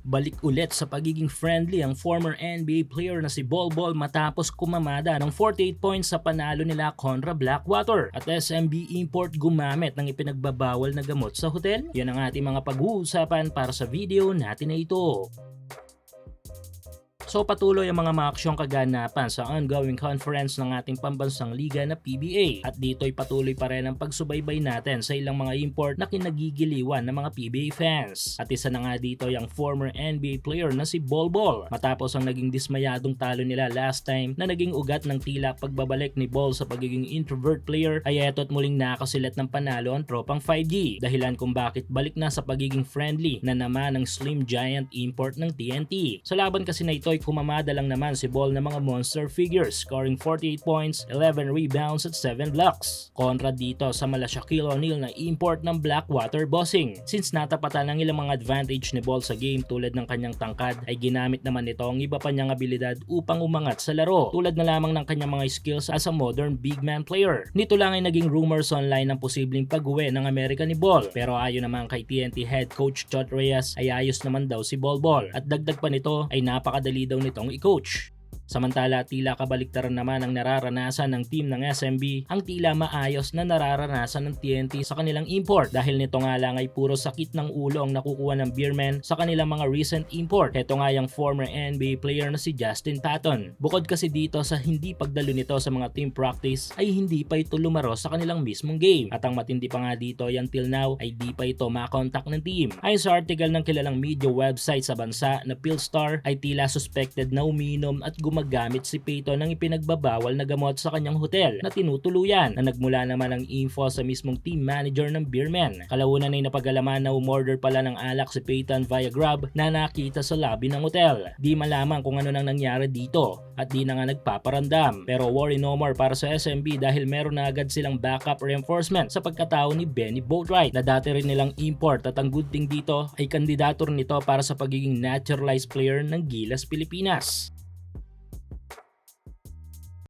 Balik ulit sa pagiging friendly ang former NBA player na si Bol Bol matapos kumamada ng 48 points sa panalo nila kontra Blackwater. At SMB Import gumamit ng ipinagbabawal na gamot sa hotel? Yan ang ating mga pag-uusapan para sa video natin na ito. So patuloy ang mga maaksyong kaganapan sa ongoing conference ng ating pambansang liga na PBA at dito'y patuloy pa rin ang pagsubaybay natin sa ilang mga import na kinagigiliwan ng mga PBA fans. At isa na nga dito yung former NBA player na si Bol Bol matapos ang naging dismayadong talo nila last time na naging ugat ng tila pagbabalik ni Bol sa pagiging introvert player ay eto't muling nakasilat ng panalo ang tropang 5G dahilan kung bakit balik na sa pagiging friendly na naman ng Slim Giant import ng TNT. Sa laban kasi na ito kumamada lang naman si Bol ng mga monster figures, scoring 48 points, 11 rebounds at 7 blocks. Kontra dito sa mala Shaquille O'Neal na import ng Blackwater bossing. Since natapatan ng ilang mga advantage ni Bol sa game tulad ng kanyang tangkad, ay ginamit naman nito ang iba pa niyang abilidad upang umangat sa laro, tulad na lamang ng kanyang mga skills as a modern big man player. Nito lang ay naging rumors online ng posibleng pag-uwi ng Amerika ni Bol, pero ayon naman kay TNT head coach Chot Reyes ay ayos naman daw si Bol Bol at dagdag pa nito ay napakadali daw nitong i-coach. Samantala tila kabaliktaran naman ang nararanasan ng team ng SMB ang tila maayos na nararanasan ng TNT sa kanilang import dahil nito nga lang ay puro sakit ng ulo ang nakukuha ng Beermen sa kanilang mga recent import. Heto nga yung former NBA player na si Justin Patton. Bukod kasi dito sa hindi pagdalo nito sa mga team practice ay hindi pa ito lumaro sa kanilang mismong game. At ang matindi pa nga dito ay until now ay di pa ito makontak ng team. Ayon sa article ng kilalang media website sa bansa na Philstar ay tila suspected na uminom at gumagamit si Payton ng ipinagbabawal na gamot sa kanyang hotel na tinutuluyan na nagmula naman ang info sa mismong team manager ng Beermen. Kalaunan ay napagalaman na umorder pala ng alak si Payton via Grab na nakita sa lobby ng hotel. Di malaman kung ano nang nangyari dito at di na nga nagpaparandam. Pero worry no more para sa SMB dahil meron na agad silang backup reinforcement sa pagkatao ni Benny Boatwright na dati rin nilang import at ang good thing dito ay kandidato nito para sa pagiging naturalized player ng Gilas Pilipinas.